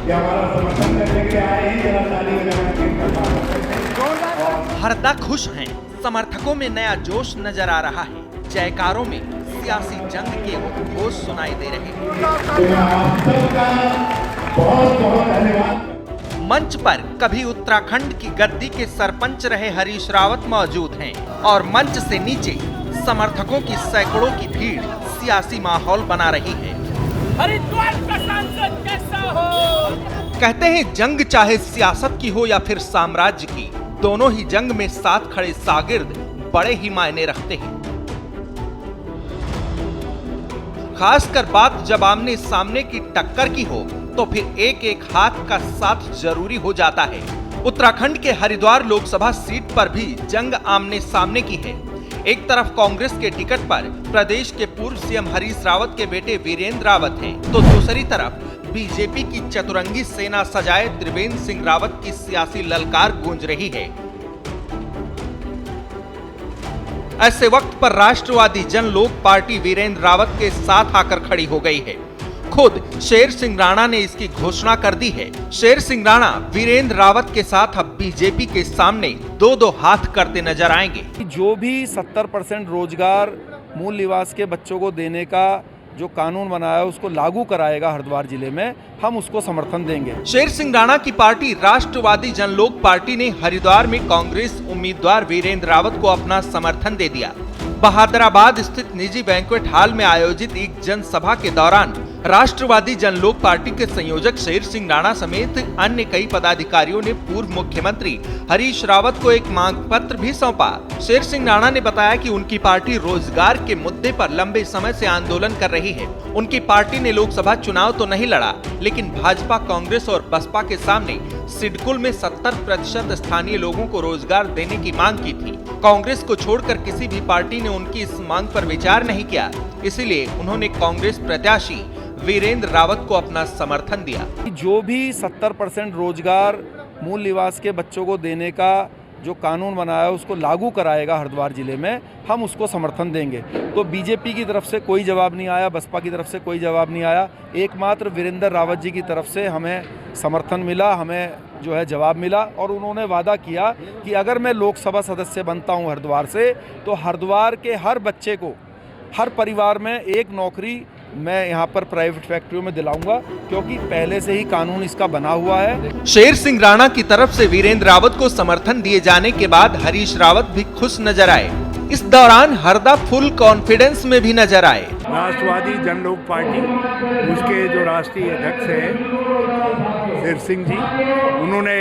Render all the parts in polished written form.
कि हमारा समर्थन करने के लिए आए हैं, जरा ताली बजाकर। हरदा खुश हैं, समर्थकों में नया जोश नजर आ रहा है। जयकारों में सियासी जंग के उद्घोष सुनाई दे रहे हैं। आप सबका बहुत बहुत धन्यवाद। मंच पर कभी उत्तराखंड की गद्दी के सरपंच रहे हरीश रावत मौजूद हैं और मंच से नीचे समर्थकों की सैकड़ों की भीड़ सियासी माहौल बना रही है। हरिद्वार का सांसद कैसा हो? कहते हैं जंग चाहे सियासत की हो या फिर साम्राज्य की, दोनों ही जंग में साथ खड़े शागिर्द बड़े ही मायने रखते हैं। खासकर बात जब आमने सामने की टक्कर की हो तो फिर एक एक हाथ का साथ जरूरी हो जाता है। उत्तराखंड के हरिद्वार लोकसभा सीट पर भी जंग आमने सामने की है। एक तरफ कांग्रेस के टिकट पर प्रदेश के पूर्व सीएम हरीश रावत के बेटे वीरेंद्र रावत हैं, तो दूसरी तरफ बीजेपी की चतुरंगी सेना सजाए त्रिवेंद्र सिंह रावत की सियासी ललकार गूंज रही है। ऐसे वक्त पर राष्ट्रवादी जन लोक पार्टी वीरेंद्र रावत के साथ आकर खड़ी हो गई है। खुद शेर सिंह राणा ने इसकी घोषणा कर दी है। शेर सिंह राणा वीरेंद्र रावत के साथ अब बीजेपी के सामने दो दो हाथ करते नजर आएंगे। जो भी 70% रोजगार मूल निवास के बच्चों को देने का जो कानून बनाया है उसको लागू कराएगा हरिद्वार जिले में, हम उसको समर्थन देंगे। शेर सिंह राणा की पार्टी राष्ट्रवादी जन लोक पार्टी ने हरिद्वार में कांग्रेस उम्मीदवार वीरेंद्र रावत को अपना समर्थन दे दिया। बहादुराबाद स्थित निजी बैंक्वेट हॉल में आयोजित एक जनसभा के दौरान राष्ट्रवादी जन लोक पार्टी के संयोजक शेर सिंह राणा समेत अन्य कई पदाधिकारियों ने पूर्व मुख्यमंत्री हरीश रावत को एक मांग पत्र भी सौंपा। शेर सिंह राणा ने बताया कि उनकी पार्टी रोजगार के मुद्दे पर लंबे समय से आंदोलन कर रही है। उनकी पार्टी ने लोकसभा चुनाव तो नहीं लड़ा, लेकिन भाजपा, कांग्रेस और बसपा के सामने सिडकुल में 70% स्थानीय लोगों को रोजगार देने की मांग की थी। कांग्रेस को छोड़कर किसी भी पार्टी ने उनकी इस मांग पर विचार नहीं किया, इसीलिए उन्होंने कांग्रेस प्रत्याशी वीरेंद्र रावत को अपना समर्थन दिया। जो भी 70% रोजगार मूल निवास के बच्चों को देने का जो कानून बनाया है उसको लागू कराएगा हरिद्वार जिले में, हम उसको समर्थन देंगे। तो बीजेपी की तरफ से कोई जवाब नहीं आया, बसपा की तरफ से कोई जवाब नहीं आया, एकमात्र वीरेंद्र रावत जी की तरफ से हमें समर्थन मिला, हमें जो है जवाब मिला। और उन्होंने वादा किया कि अगर मैं लोकसभा सदस्य बनता हूं हरिद्वार से, तो हरिद्वार के हर बच्चे को, हर परिवार में एक नौकरी मैं यहाँ पर प्राइवेट फैक्ट्रियों में दिलाऊंगा, क्योंकि पहले से ही कानून इसका बना हुआ है। शेर सिंह राणा की तरफ से वीरेंद्र रावत को समर्थन दिए जाने के बाद हरीश रावत भी खुश नजर आए। इस दौरान हरदा फुल कॉन्फिडेंस में भी नजर आए। राष्ट्रवादी जन लोक पार्टी, उसके जो राष्ट्रीय अध्यक्ष हैं शेर सिंह जी, उन्होंने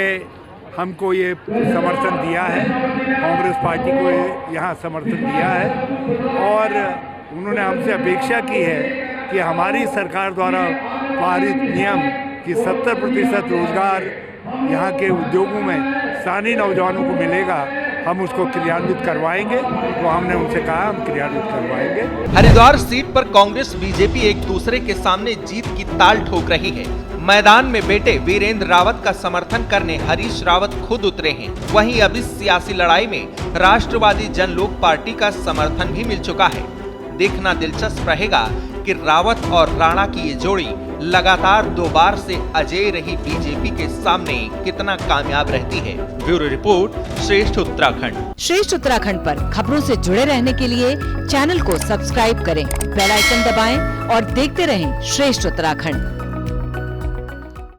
हमको ये समर्थन दिया है, कांग्रेस पार्टी को यहाँ समर्थन दिया है और उन्होंने हमसे अपेक्षा की है कि हमारी सरकार द्वारा पारित नियम कि 70% रोजगार यहाँ के उद्योगों में स्थानीय नौजवानों को मिलेगा, हम उसको क्रियान्वित करवाएंगे। तो हमने उनसे कहा हम क्रियान्वित करवाएंगे। हरिद्वार सीट पर कांग्रेस बीजेपी एक दूसरे के सामने जीत की ताल ठोक रही है। मैदान में बेटे वीरेंद्र रावत का समर्थन करने हरीश रावत खुद उतरे हैं। वहीं अब इस सियासी लड़ाई में राष्ट्रवादी जन लोक पार्टी का समर्थन भी मिल चुका है। देखना दिलचस्प रहेगा कि रावत और राणा की ये जोड़ी लगातार 2 बार से अजेय रही बीजेपी के सामने कितना कामयाब रहती है। ब्यूरो रिपोर्ट, श्रेष्ठ उत्तराखंड। श्रेष्ठ उत्तराखंड पर खबरों से जुड़े रहने के लिए चैनल को सब्सक्राइब करें, बेल आइकन दबाएं और देखते रहें श्रेष्ठ उत्तराखंड।